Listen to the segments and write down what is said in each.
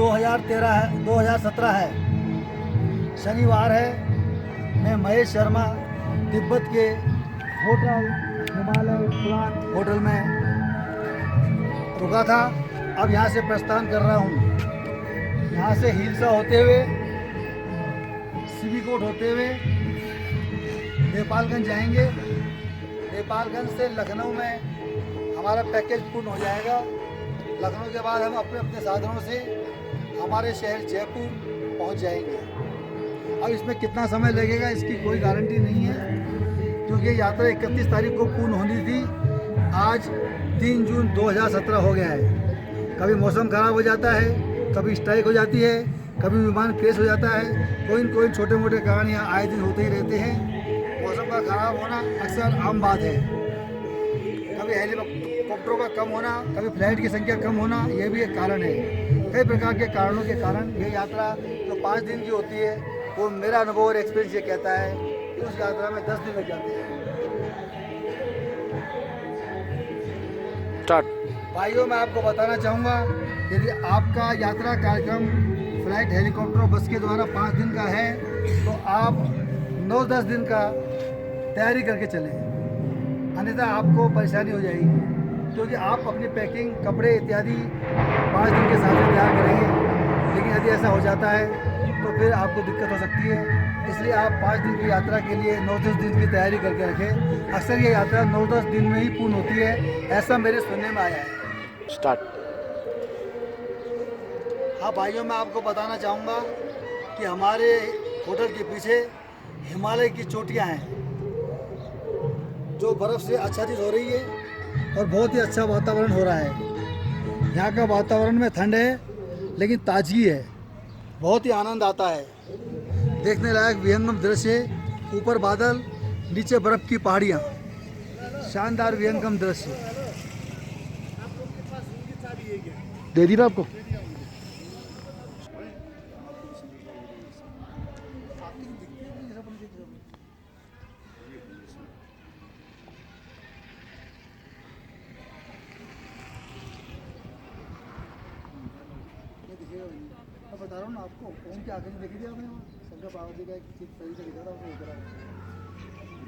2013 है, 2017 है, शनिवार है। मैं महेश शर्मा तिब्बत के होटल हिमालय प्लान होटल में रुका था। अब यहाँ से प्रस्थान कर रहा हूँ। यहाँ से हिलसा होते हुए, सिविकोट होते हुए नेपालगंज जाएंगे। नेपालगंज से लखनऊ में हमारा पैकेज पूर्ण हो जाएगा। लखनऊ के बाद हम अपने अपने साधनों से हमारे शहर जयपुर पहुंच जाएंगे। अब इसमें कितना समय लगेगा इसकी कोई गारंटी नहीं है, क्योंकि यात्रा 31 तारीख को पूर्ण होनी थी। आज 3 जून 2017 हो गया है। कभी मौसम खराब हो जाता है, कभी स्ट्राइक हो जाती है, कभी विमान क्रैश हो जाता है। कोई न कोई छोटे मोटे कारण यहाँ आए दिन होते ही रहते हैं। मौसम का खराब होना अक्सर आम बात है। कभी हेलीकॉप्टरों का कम होना, कभी फ्लाइट की संख्या कम होना, यह भी एक कारण है। कई प्रकार के कारणों के कारण ये यात्रा जो 5 दिन की होती है, वो मेरा अनुभव और एक्सपीरियंस ये कहता है कि उस यात्रा में 10 दिन लग जाते हैं। भाइयों, मैं आपको बताना चाहूँगा, यदि आपका यात्रा कार्यक्रम फ्लाइट, हेलीकॉप्टर और बस के द्वारा 5 दिन का है, तो आप 9-10 दिन का तैयारी करके चलें, अन्यथा आपको परेशानी हो जाएगी। क्योंकि आप अपनी पैकिंग, कपड़े इत्यादि 5 दिन के हिसाब से तैयार करेंगे, लेकिन यदि ऐसा हो जाता है तो फिर आपको दिक्कत हो सकती है। इसलिए आप 5 दिन की यात्रा के लिए 9-10 दिन की तैयारी करके रखें। अक्सर ये यात्रा 9-10 दिन में ही पूर्ण होती है, ऐसा मेरे सुनने में आया है। हाँ भाइयों, मैं आपको बताना चाहूँगा कि हमारे होटल के पीछे हिमालय की चोटियाँ हैं, जो बर्फ़ से आच्छादित हो रही है और बहुत ही अच्छा वातावरण हो रहा है। यहाँ का वातावरण में ठंड है, लेकिन ताजगी है। बहुत ही आनंद आता है। देखने लायक विहंगम दृश्य, ऊपर बादल, नीचे बर्फ़ की पहाड़ियाँ, शानदार विहंगम दृश्य। दे दी ना आपको। मैं बता रहा हूँ ना आपको, ओम के आगे देखी थी आपने, शंकर पार्वती का एक चीज सही से दिखा था, उसको उतरा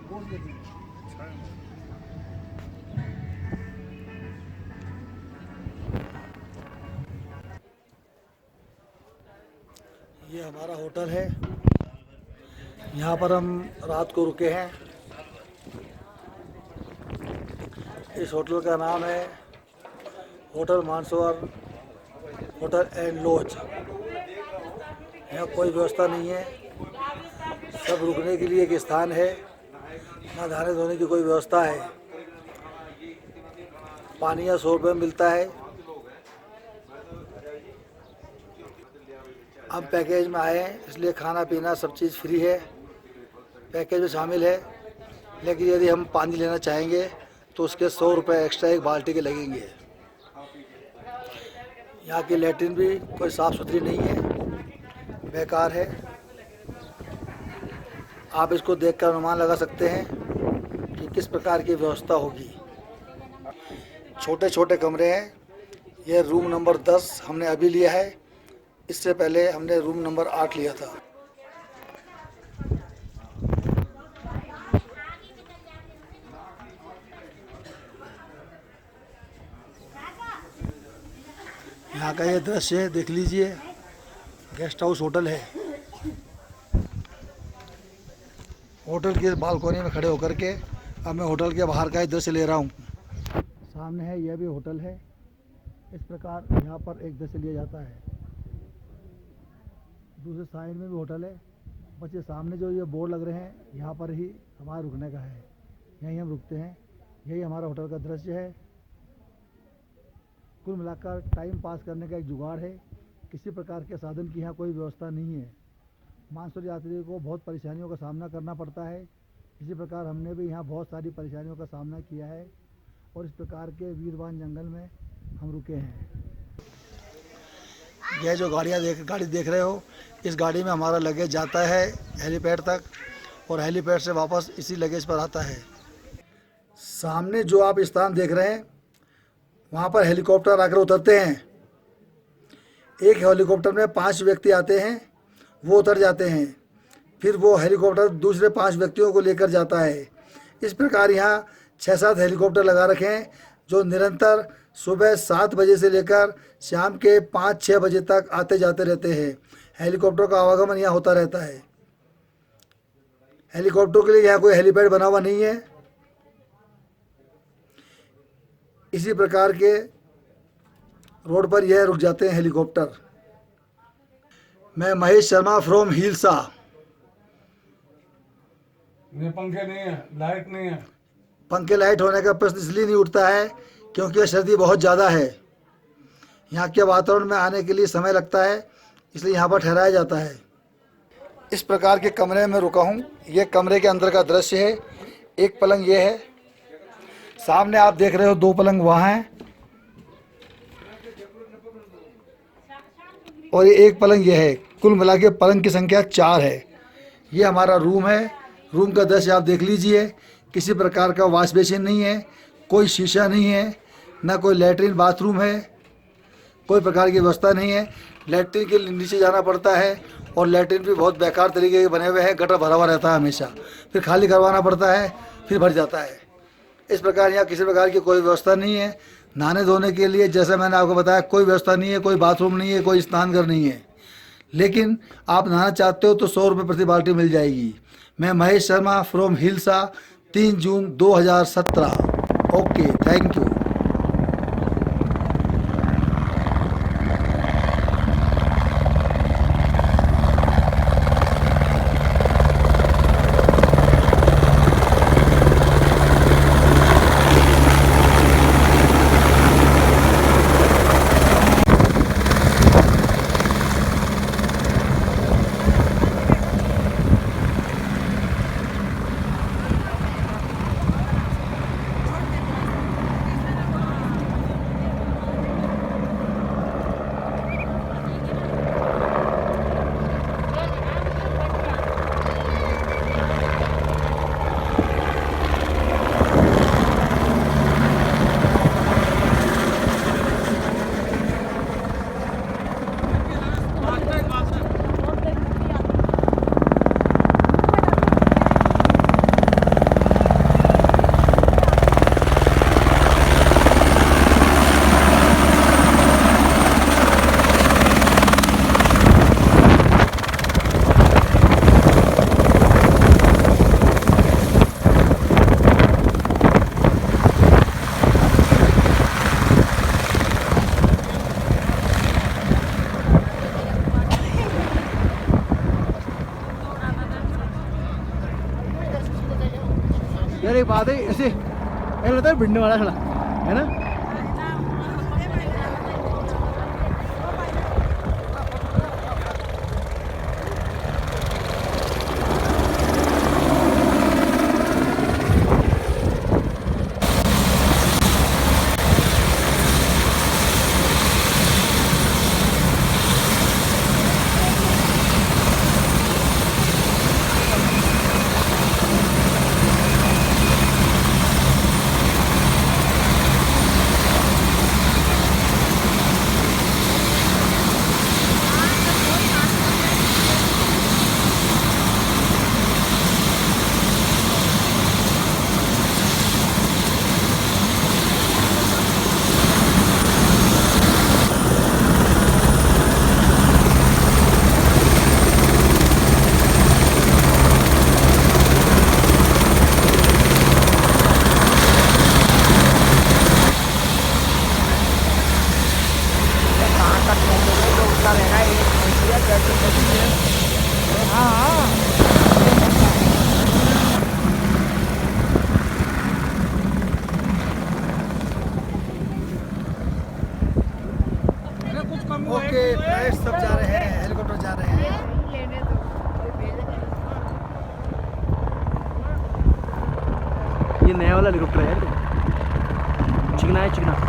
बोल के थी। ये हमारा होटल है, यहाँ पर हम रात को रुके हैं। इस होटल का नाम है hotel Mansarovar hotel and lodge. यहाँ कोई व्यवस्था नहीं है, सब रुकने के लिए एक स्थान है। ना नहाने धोने की कोई व्यवस्था है। पानी या 100 रुपये मिलता है। हम पैकेज में आए हैं, इसलिए खाना पीना सब चीज़ फ्री है, पैकेज में शामिल है। लेकिन यदि हम पानी लेना चाहेंगे तो उसके 100 रुपये एक्स्ट्रा एक बाल्टी के लगेंगे। यहाँ की लैट्रिन भी कोई साफ़ सुथरी नहीं है, बेकार है। आप इसको देखकर अनुमान लगा सकते हैं कि किस प्रकार की व्यवस्था होगी। छोटे छोटे कमरे हैं। यह रूम नंबर 10 हमने अभी लिया है। इससे पहले हमने रूम नंबर 8 लिया था। यहाँ का ये दृश्य है, देख लीजिए। गेस्ट हाउस होटल है। होटल की बालकोनी में खड़े होकर के अब मैं होटल के बाहर का ही दृश्य ले रहा हूँ। सामने है, यह भी होटल है। इस प्रकार यहाँ पर एक दृश्य लिया जाता है। दूसरे साइड में भी होटल है। बस ये सामने जो ये बोर्ड लग रहे हैं, यहाँ पर ही हमारे रुकने का है। यहीं हम रुकते हैं। यही हमारा होटल का दृश्य है। कुल मिलाकर टाइम पास करने का एक जुगाड़ है। किसी प्रकार के साधन की यहाँ कोई व्यवस्था नहीं है। मानसून यात्रियों को बहुत परेशानियों का सामना करना पड़ता है। इसी प्रकार हमने भी यहाँ बहुत सारी परेशानियों का सामना किया है और इस प्रकार के वीरवान जंगल में हम रुके हैं। यह जो गाड़ी देख रहे हो, इस गाड़ी में हमारा लगेज जाता है हेलीपैड तक और हेलीपैड से वापस इसी लगेज पर आता है। सामने जो आप स्थान देख रहे हैं, वहाँ पर हेलीकॉप्टर आकर उतरते हैं। एक हेलीकॉप्टर में 5 व्यक्ति आते हैं, वो उतर जाते हैं, फिर वो हेलीकॉप्टर दूसरे 5 व्यक्तियों को लेकर जाता है। इस प्रकार यहाँ 6-7 हेलीकॉप्टर लगा रखे हैं जो निरंतर सुबह 7 बजे से लेकर शाम के 5-6 बजे तक आते जाते रहते हैं। हेलीकॉप्टर का आवागमन यहाँ होता रहता है। हेलीकॉप्टर के लिए यहाँ कोई हेलीपैड बना हुआ नहीं है। इसी प्रकार के रोड पर यह रुक जाते हैं हेलीकॉप्टर। मैं महेश शर्मा फ्रॉम हिलसा। पंखे नहीं है, लाइट नहीं है। पंखे लाइट होने का प्रश्न इसलिए नहीं उठता है क्योंकि सर्दी बहुत ज़्यादा है। यहाँ के वातावरण में आने के लिए समय लगता है, इसलिए यहाँ पर ठहराया जाता है। इस प्रकार के कमरे में रुका हूँ। ये कमरे के अंदर का दृश्य है। एक पलंग ये है, सामने आप देख रहे हो 2 पलंग वहाँ हैं, और ये एक पलंग ये है। कुल मिला के पलंग की संख्या 4 है। ये हमारा रूम है। रूम का दृश्य आप देख लीजिए। किसी प्रकार का वॉश बेसिन नहीं है, कोई शीशा नहीं है, ना कोई लैट्रिन बाथरूम है, कोई प्रकार की व्यवस्था नहीं है। लैट्रिन के लिए नीचे जाना पड़ता है, और लैट्रिन भी बहुत बेकार तरीके के बने हुए हैं। गटर भरा हुआ रहता है हमेशा, फिर खाली करवाना पड़ता है, फिर भर जाता है। इस प्रकार यहाँ किसी प्रकार की कोई व्यवस्था नहीं है। नहाने धोने के लिए जैसा मैंने आपको बताया कोई व्यवस्था नहीं है, कोई बाथरूम नहीं है, कोई स्नान घर नहीं है। लेकिन आप नहाना चाहते हो तो 100 रुपये प्रति बाल्टी मिल जाएगी। मैं Mahesh Sharma from Hilsa, 3 June 2017। Okay, thank you. यार एक बात है, ऐसे ऐसा लगता है भिड़ने वाला खड़ा है ना। ओके, फ्लाइट सब जा रहे हैं, हेलीकॉप्टर जा रहे हैं। ये नया वाला हेलीकॉप्टर है, चिकना है, चिकना।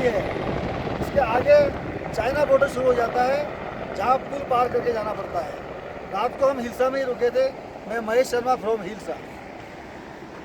ही है। इसके आगे चाइना बॉर्डर शुरू हो जाता है, जहाँ पुल पार करके जाना पड़ता है। रात को हम हिल्सा में ही रुके थे। मैं महेश शर्मा फ्रॉम हिल्सा।